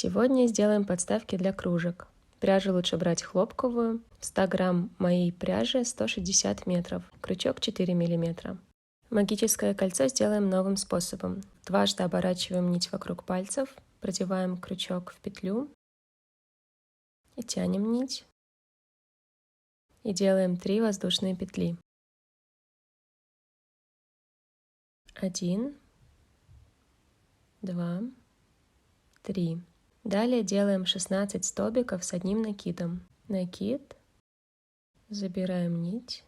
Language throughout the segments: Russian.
Сегодня сделаем подставки для кружек. Пряжу лучше брать хлопковую. В 100 грамм моей пряжи 160 метров. Крючок 4 миллиметра. Магическое кольцо сделаем новым способом. Дважды оборачиваем нить вокруг пальцев, продеваем крючок в петлю и тянем нить. И делаем 3 воздушные петли. 1, 2, 3. Далее делаем 16 столбиков с одним накидом. Накид, забираем нить,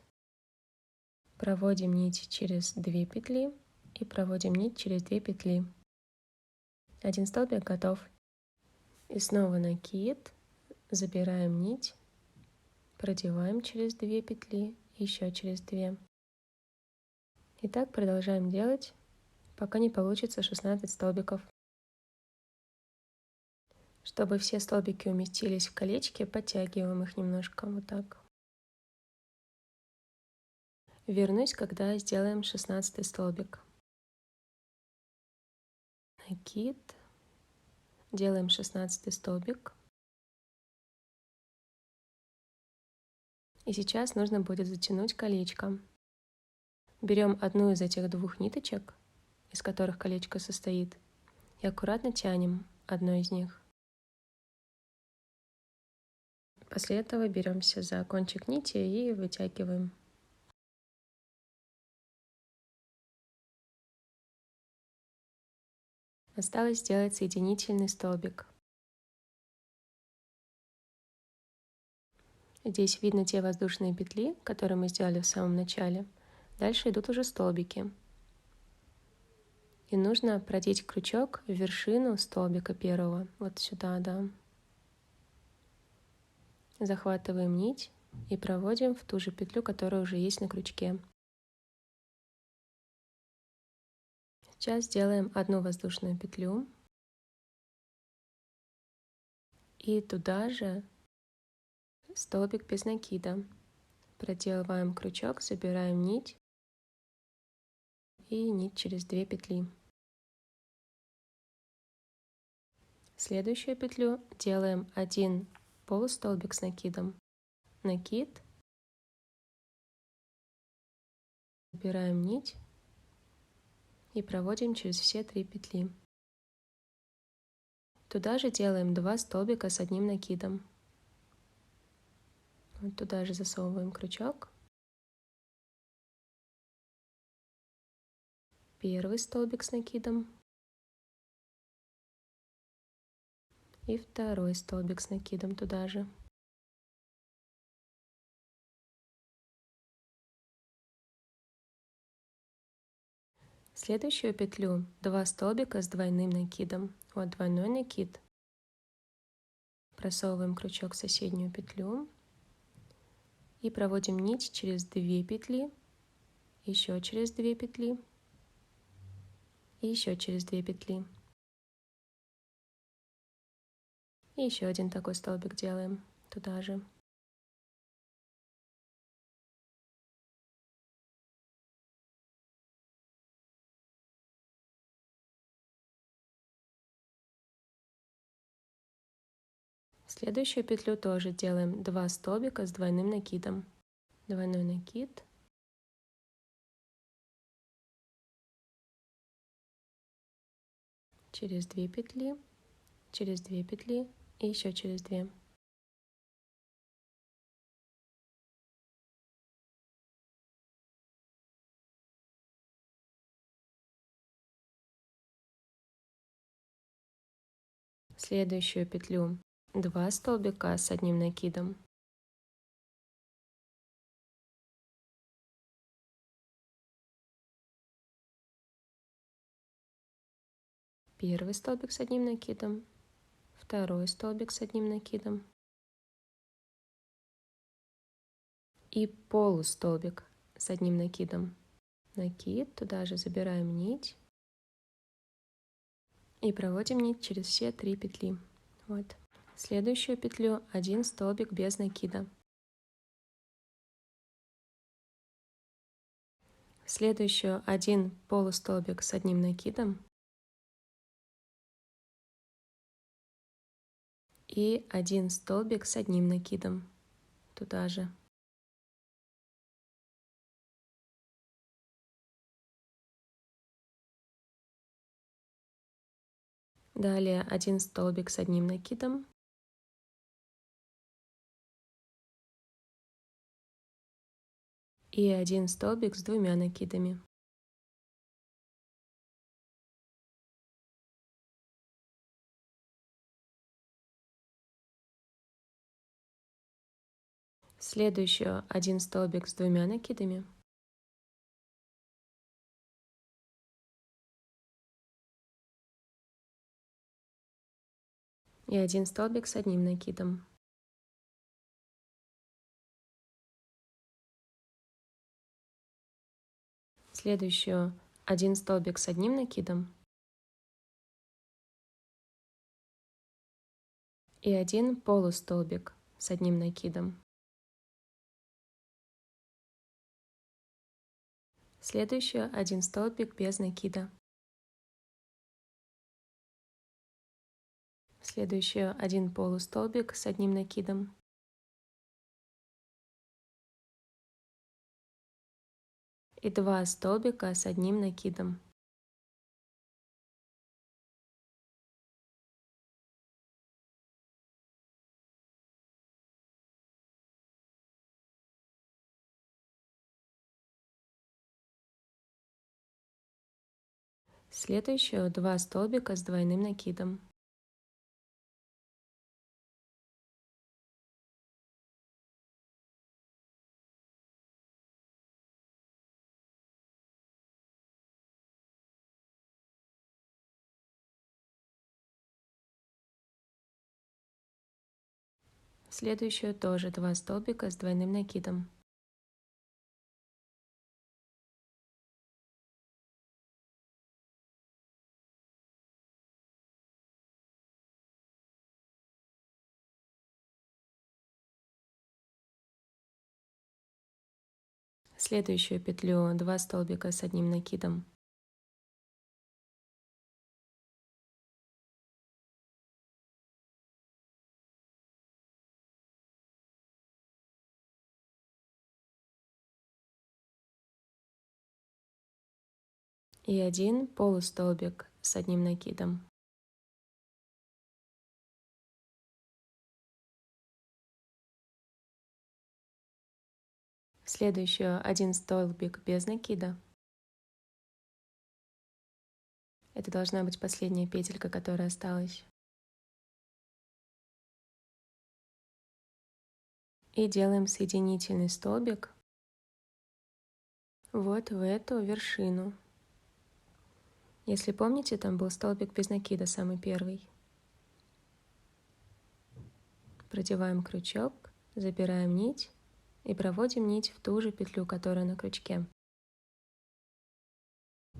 проводим нить через 2 петли и проводим нить через 2 петли. Один столбик готов. И снова накид, забираем нить, продеваем через 2 петли, еще через 2. И так продолжаем делать, пока не получится 16 столбиков. Чтобы все столбики уместились в колечки, подтягиваем их немножко, вот так. Вернусь, когда сделаем 16 столбик. Накид, делаем 16 столбик. И сейчас нужно будет затянуть колечко. Берем одну из этих 2 ниточек, из которых колечко состоит, и аккуратно тянем одну из них. После этого беремся за кончик нити и вытягиваем. Осталось сделать соединительный столбик. Здесь видно те воздушные петли, которые мы сделали в самом начале. Дальше идут уже столбики. И нужно продеть крючок в вершину столбика первого, вот сюда, да. Захватываем нить и проводим в ту же петлю, которая уже есть на крючке. Сейчас сделаем одну воздушную петлю и туда же столбик без накида. Проделываем крючок, собираем нить и нить через 2 петли. Следующую петлю делаем один полустолбик с накидом. Накид, собираем нить и проводим через все 3 петли. Туда же делаем 2 столбика с одним накидом. Вот туда же засовываем крючок. Первый столбик с накидом. И второй столбик с накидом туда же. Следующую петлю 2 столбика с двойным накидом. Вот двойной накид. Просовываем крючок в соседнюю петлю и проводим нить через 2 петли, еще через 2 петли и еще через 2 петли. И еще один такой столбик делаем туда же. Следующую петлю тоже делаем 2 столбика с двойным накидом. Двойной накид. Через 2 петли, через 2 петли и еще через 2. Следующую петлю 2 столбика с одним накидом. Первый столбик с одним накидом, второй столбик с одним накидом и полустолбик с одним накидом. Накид, туда же забираем нить и проводим нить через все 3 петли. Вот. Следующую петлю 1 столбик без накида. Следующую 1 полустолбик с одним накидом. и 1 столбик с одним накидом туда же. Далее 1 столбик с одним накидом и 1 столбик с двумя накидами. Следующую 1 столбик с двумя накидами. И 1 столбик с одним накидом. Следующую 1 столбик с одним накидом и 1 полустолбик с одним накидом. Следующую 1 столбик без накида. Следующую 1 полустолбик с одним накидом. И 2 столбика с одним накидом. Следующую 2 столбика с двойным накидом. Следующую тоже 2 столбика с двойным накидом. Следующую петлю 2 столбика с одним накидом. И 1 полустолбик с одним накидом. Следующую 1 столбик без накида. Это должна быть последняя петелька, которая осталась. И делаем соединительный столбик вот в эту вершину. Если помните, там был столбик без накида, самый первый. Продеваем крючок, забираем нить и проводим нить в ту же петлю, которая на крючке.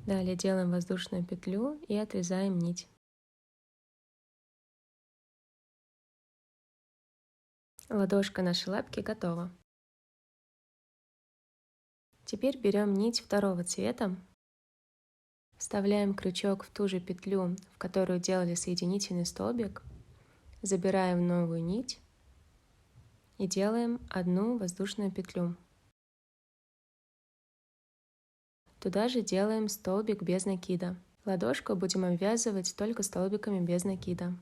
Далее делаем воздушную петлю и отрезаем нить. Ладошка нашей лапки готова. Теперь берем нить второго цвета, вставляем крючок в ту же петлю, в которую делали соединительный столбик, забираем новую нить и делаем одну воздушную петлю. Туда же делаем столбик без накида. Ладошку будем обвязывать только столбиками без накида.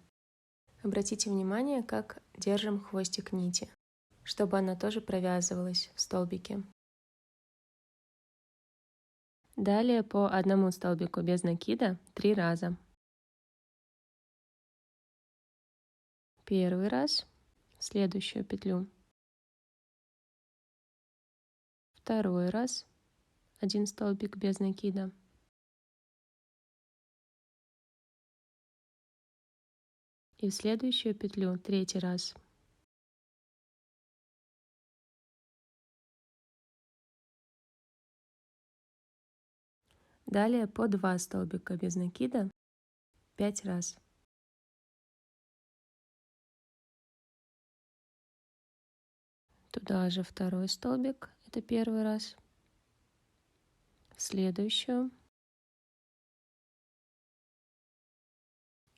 Обратите внимание, как держим хвостик нити, чтобы она тоже провязывалась в столбике. Далее по одному столбику без накида 3 раза. Первый раз в следующую петлю. Второй раз 1 столбик без накида. И в следующую петлю 3-й раз. Далее по 2 столбика без накида 5 раз. Туда же второй столбик, это первый раз. В следующую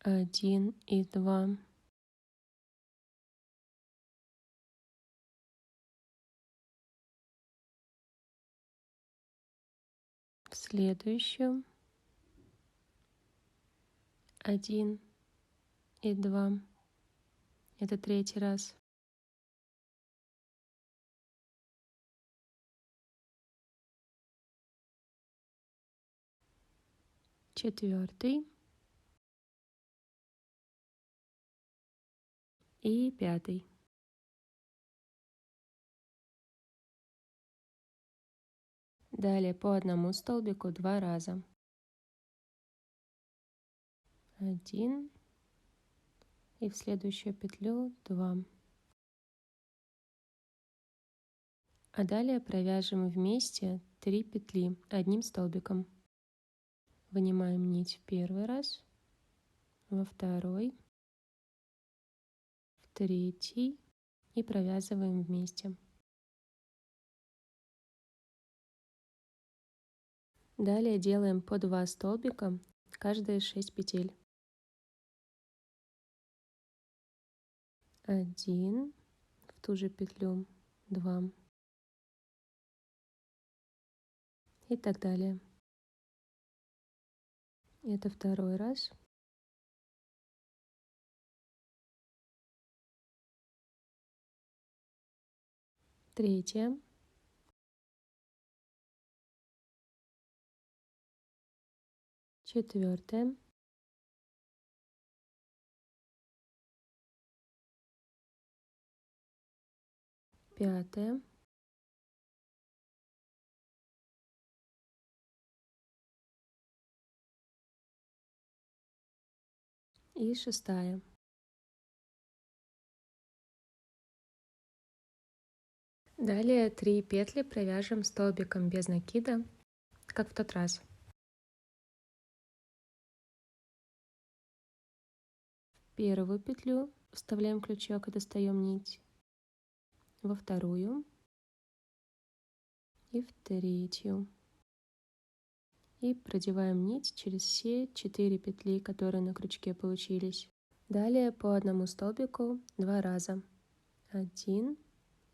1 и 2. следующую, 1 и 2, это третий раз, четвертый и пятый. Далее по одному столбику 2 раза. 1 и в следующую петлю 2. А далее провяжем вместе 3 петли одним столбиком. Вынимаем нить в первый раз, во второй, в третий и провязываем вместе. Далее делаем по 2 столбика, каждые 6 петель. 1, в ту же петлю 2 и так далее. Это второй раз. Третье. Четвертое. Пятое. И шестая. Далее 3 петли провяжем столбиком без накида, как в тот раз. В первую петлю вставляем крючок и достаем нить, во вторую и в третью. И продеваем нить через все 4 петли, которые на крючке получились. Далее по одному столбику 2 раза. 1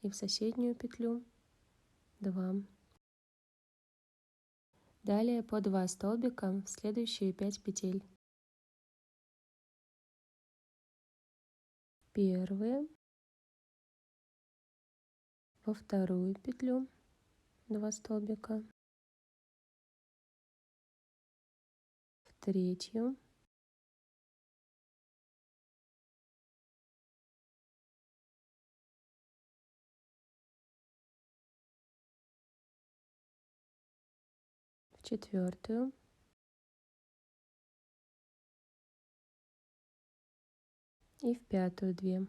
и в соседнюю петлю 2. Далее по 2 столбика в следующие 5 петель. Первые, во вторую петлю 2 столбика, в третью, в четвертую и в пятую 2.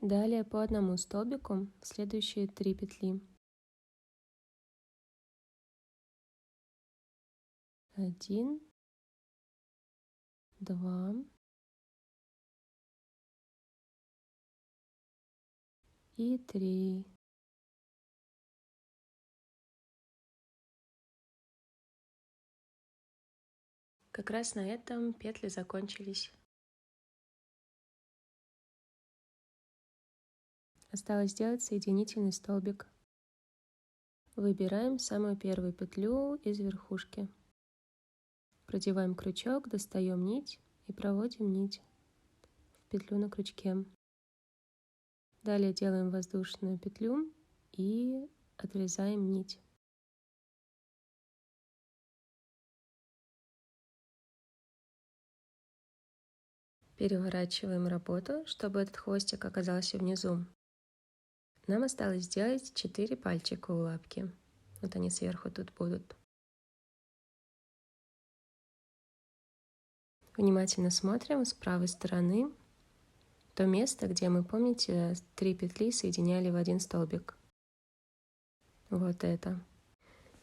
Далее по одному столбику в следующие 3 петли. 1, 2 и 3. Как раз на этом петли закончились. Осталось сделать соединительный столбик. Выбираем самую первую петлю из верхушки. Продеваем крючок, достаем нить и проводим нить в петлю на крючке. Далее делаем воздушную петлю и отрезаем нить. Переворачиваем работу, чтобы этот хвостик оказался внизу. Нам осталось сделать 4 пальчика у лапки. Вот они сверху тут будут. Внимательно смотрим с правой стороны то место, где мы, помните, 3 петли соединяли в один столбик. Вот это.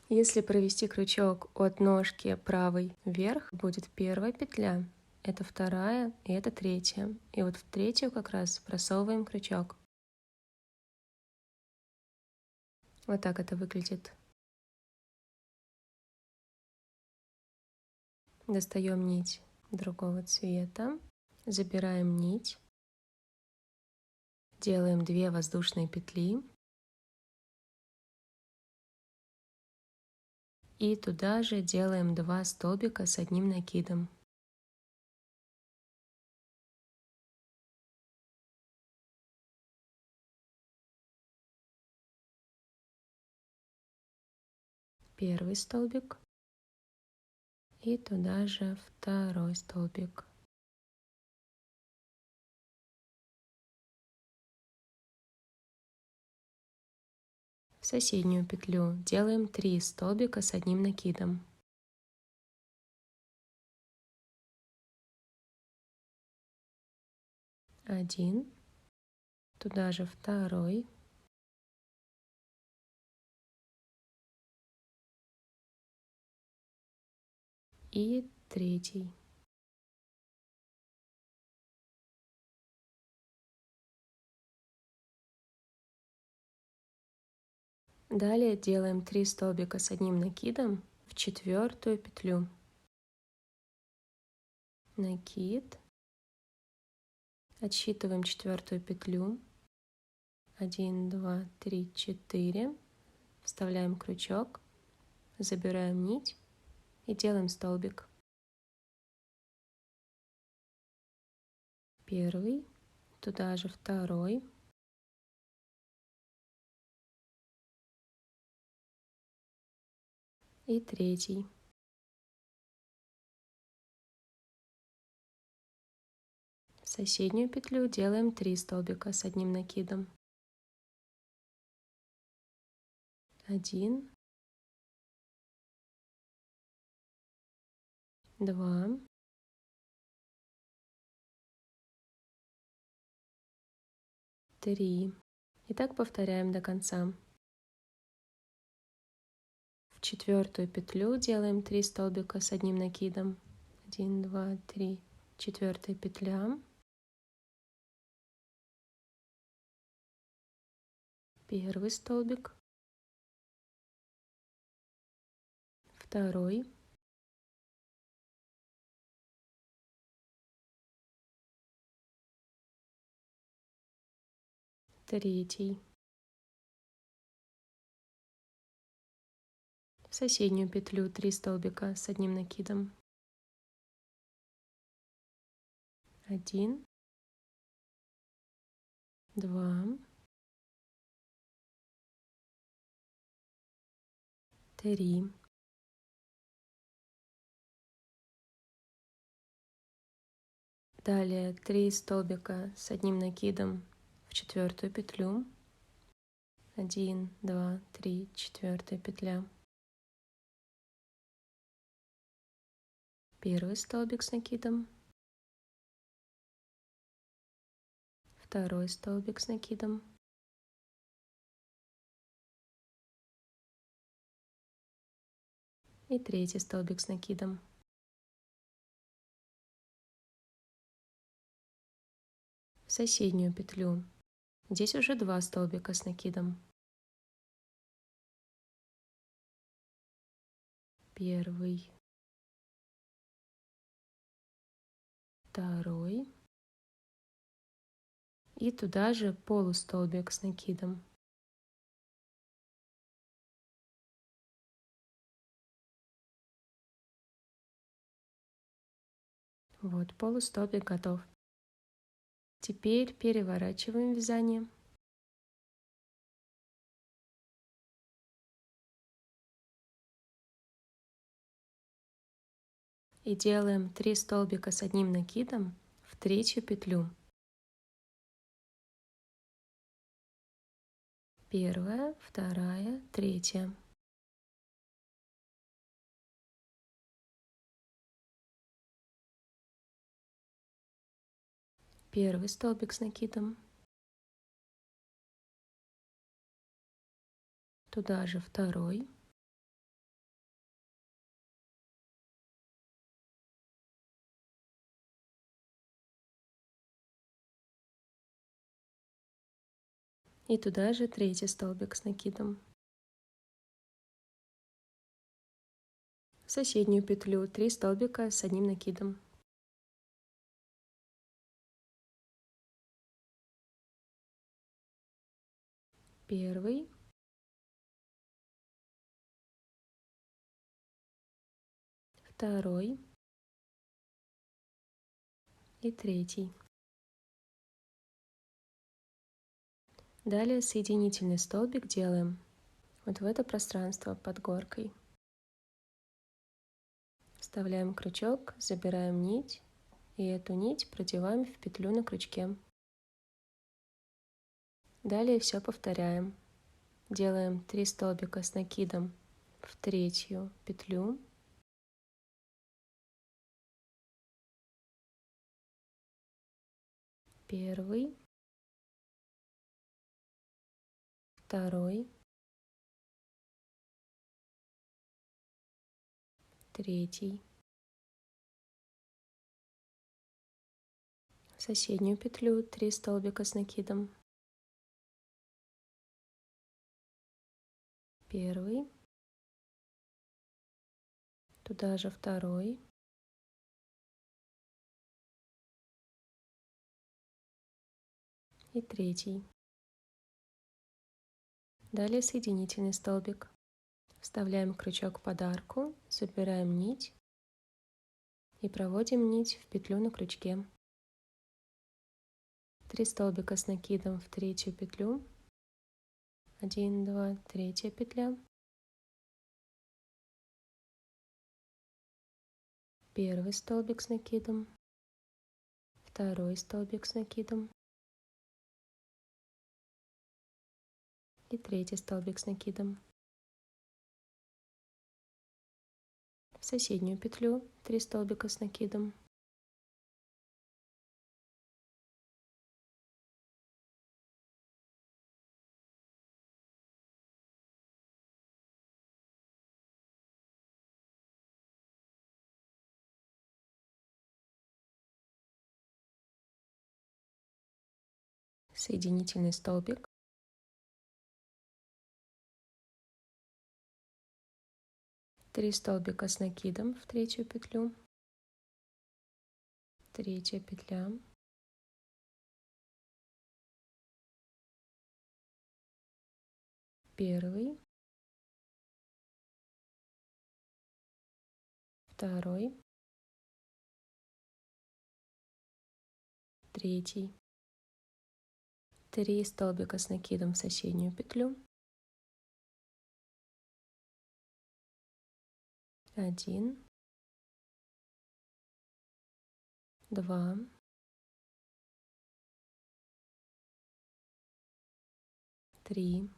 Если провести крючок от ножки правой вверх, будет первая петля, это вторая и это третья. И вот в третью как раз просовываем крючок. Вот так это выглядит. Достаем нить другого цвета, Забираем нить, делаем 2 воздушные петли и туда же делаем 2 столбика с одним накидом. Первый столбик и туда же второй столбик. В соседнюю петлю делаем 3 столбика с одним накидом. 1, туда же второй и третий. Далее делаем 3 столбика с одним накидом в 4-ю петлю. Накид, отсчитываем 4-ю петлю, 1, 2, 3, 4, вставляем крючок, забираем нить и делаем столбик. Первый, туда же второй и третий. В соседнюю петлю делаем 3 столбика с одним накидом. 1, 2, 3. И так повторяем до конца. В 4-ю петлю делаем 3 столбика с одним накидом. 1, 2, 3, 4-я петля. Первый столбик, второй, третий. В соседнюю петлю 3 столбика с одним накидом. 1, 2, 3. Далее 3 столбика с одним накидом в 4-ю петлю. 1, 2, 3, 4-я петля. Первый столбик с накидом. Второй столбик с накидом. И третий столбик с накидом. В соседнюю петлю. Здесь уже 2 столбика с накидом. Первый, второй и туда же полустолбик с накидом. Вот, полустолбик готов. Теперь переворачиваем вязание. И делаем 3 столбика с одним накидом в 3-ю петлю. Первая, вторая, третья. Первый столбик с накидом. Туда же второй. И туда же третий столбик с накидом. В соседнюю петлю 3 столбика с одним накидом. Первый, второй и третий. Далее соединительный столбик делаем вот в это пространство под горкой. Вставляем крючок, забираем нить и эту нить продеваем в петлю на крючке. Далее все повторяем. Делаем 3 столбика с накидом в третью петлю. Первый, второй, третий. В соседнюю петлю 3 столбика с накидом. Первый, туда же второй, и третий. Далее соединительный столбик. Вставляем крючок под арку, забираем нить и проводим нить в петлю на крючке. 3 столбика с накидом в третью петлю. 1, 2, третья петля. Первый столбик с накидом. Второй столбик с накидом. И третий столбик с накидом. В соседнюю петлю 3 столбика с накидом. Соединительный столбик. Три столбика с накидом в третью петлю. Третья петля. Первый. Второй. Третий. 3 столбика с накидом в соседнюю петлю. 1, 2, 3.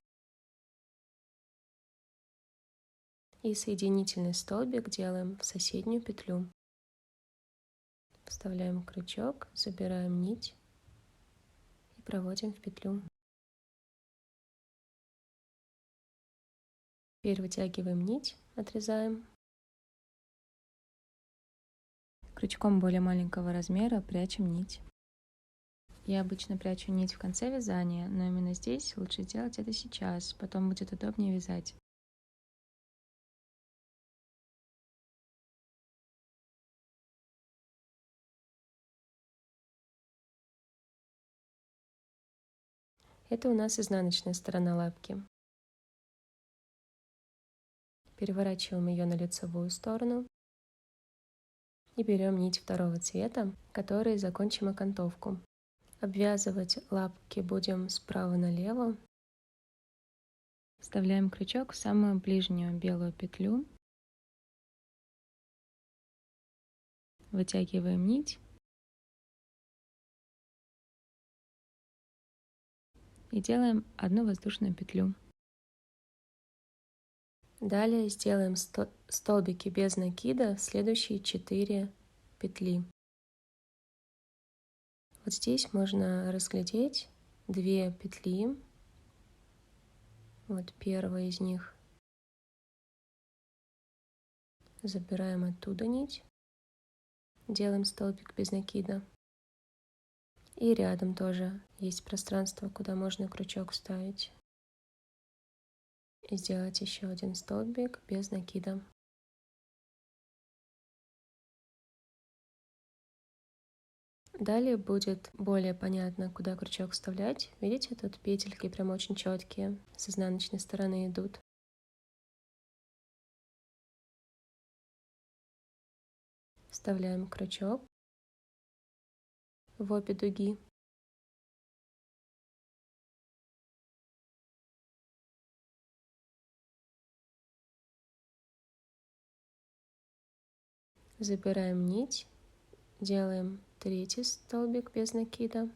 И соединительный столбик делаем в соседнюю петлю. Вставляем крючок, забираем нить и проводим в петлю. Теперь вытягиваем нить, отрезаем. Крючком более маленького размера прячем нить. Я обычно прячу нить в конце вязания, но именно здесь лучше сделать это сейчас, потом будет удобнее вязать. Это у нас изнаночная сторона лапки. Переворачиваем ее на лицевую сторону и берем нить второго цвета, которой закончим окантовку. Обвязывать лапки будем справа налево. Вставляем крючок в самую ближнюю белую петлю. Вытягиваем нить. И делаем одну воздушную петлю. Далее сделаем столбики без накида в следующие 4 петли. Вот здесь можно разглядеть 2 петли. Вот первая из них. Забираем оттуда нить. Делаем столбик без накида. И рядом тоже есть пространство, куда можно крючок вставить. И сделать еще один столбик без накида. Далее будет более понятно, куда крючок вставлять. Видите, тут петельки прям очень четкие, с изнаночной стороны идут. Вставляем крючок в обе дуги. Забираем нить, делаем третий столбик без накида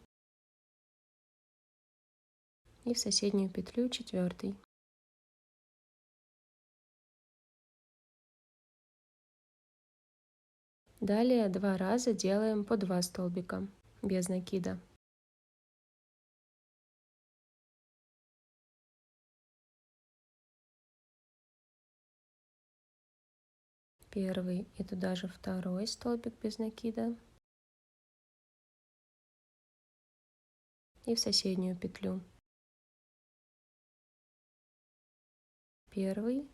и в соседнюю петлю четвертый. Далее 2 раза делаем по 2 столбика без накида. Первый и туда же второй столбик без накида. И в соседнюю петлю. Первый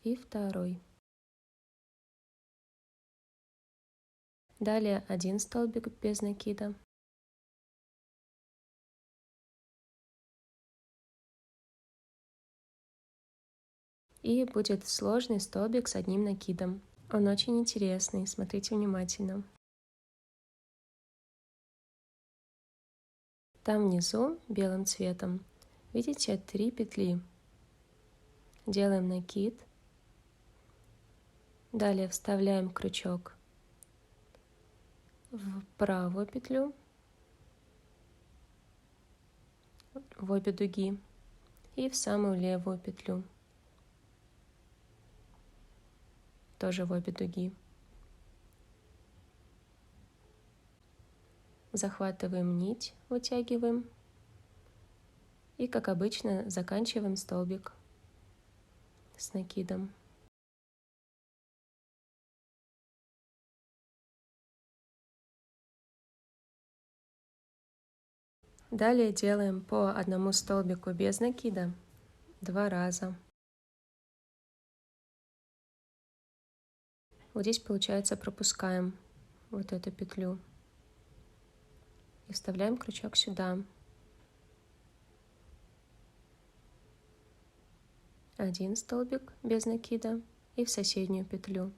и второй. Далее 1 столбик без накида. И будет сложный столбик с одним накидом. Он очень интересный, смотрите внимательно. Там внизу белым цветом, видите, 3 петли. Делаем накид. Далее вставляем крючок в правую петлю, в обе дуги и в самую левую петлю, тоже в обе дуги. Захватываем нить, вытягиваем и, как обычно, заканчиваем столбик с накидом. Далее делаем по одному столбику без накида 2 раза. Вот здесь, получается, пропускаем вот эту петлю и вставляем крючок сюда. 1 столбик без накида и в соседнюю петлю.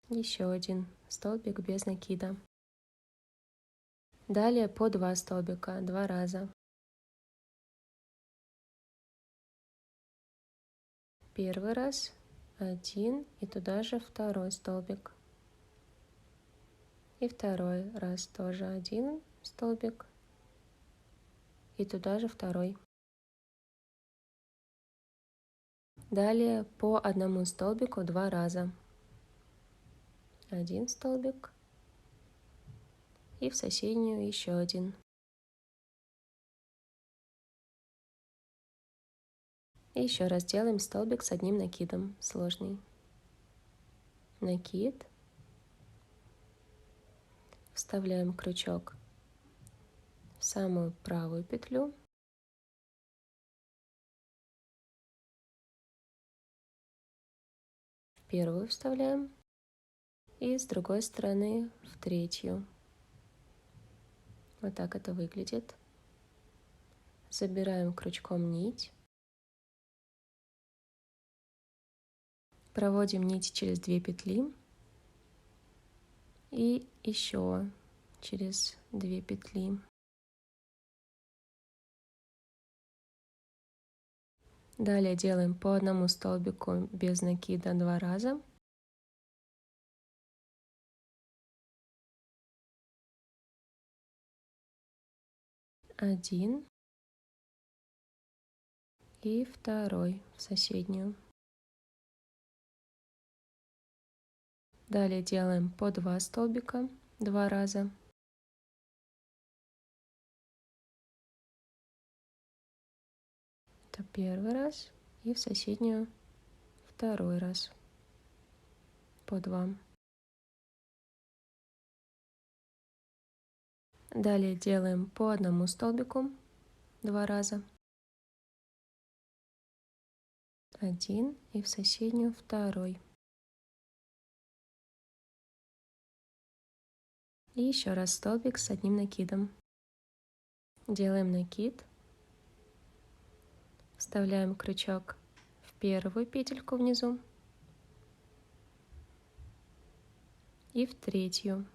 Еще 1 столбик без накида. Далее по 2 столбика 2 раза. Первый раз 1 и туда же второй столбик. И второй раз тоже 1 столбик и туда же второй. Далее по одному столбику 2 раза. 1 столбик и в соседнюю еще 1. И еще раз делаем столбик с одним накидом, сложный. Накид. Вставляем крючок в самую правую петлю. В первую вставляем и с другой стороны в третью. Вот так это выглядит. Забираем крючком нить. Проводим нить через 2 петли и еще через 2 петли. Далее делаем по одному столбику без накида 2 раза. Один и второй в соседнюю. Далее делаем по 2 столбика 2 раза. Это первый раз и в соседнюю второй раз по 2. Далее делаем по одному столбику 2 раза. 1 и в соседнюю второй. И еще раз столбик с одним накидом. Делаем накид, вставляем крючок в первую петельку внизу и в третью.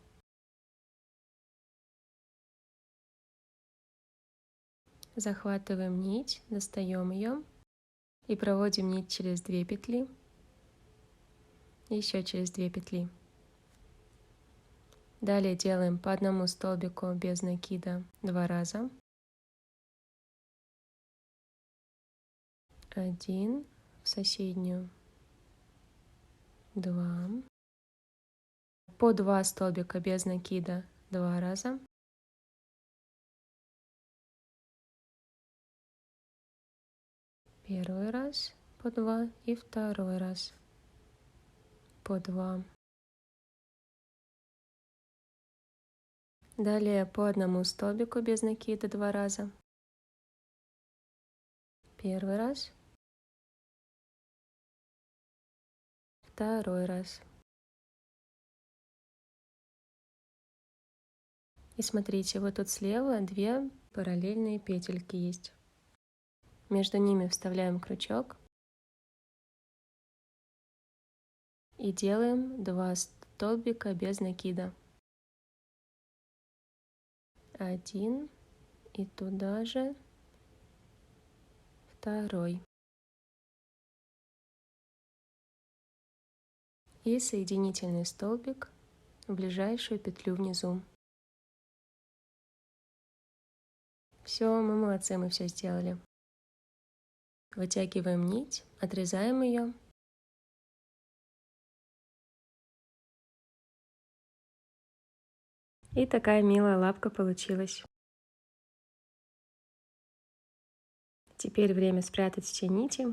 Захватываем нить, достаем ее и проводим нить через 2 петли, еще через 2 петли. Далее делаем по одному столбику без накида 2 раза. 1 в соседнюю, 2, по 2 столбика без накида 2 раза. Первый раз по 2 и второй раз по 2. Далее по одному столбику без накида 2 раза. Первый раз, второй раз. И смотрите, вот тут слева 2 параллельные петельки есть. Между ними вставляем крючок и делаем 2 столбика без накида. 1 и туда же второй. И соединительный столбик в ближайшую петлю внизу. Все, мы молодцы, мы все сделали. Вытягиваем нить, отрезаем ее. И такая милая лапка получилась. Теперь время спрятать все нити.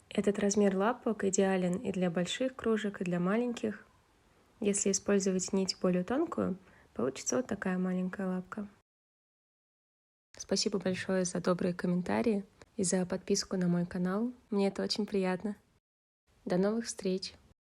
Этот размер лапок идеален и для больших кружек, и для маленьких. Если использовать нить более тонкую, получится вот такая маленькая лапка. Спасибо большое за добрые комментарии и за подписку на мой канал. Мне это очень приятно. До новых встреч!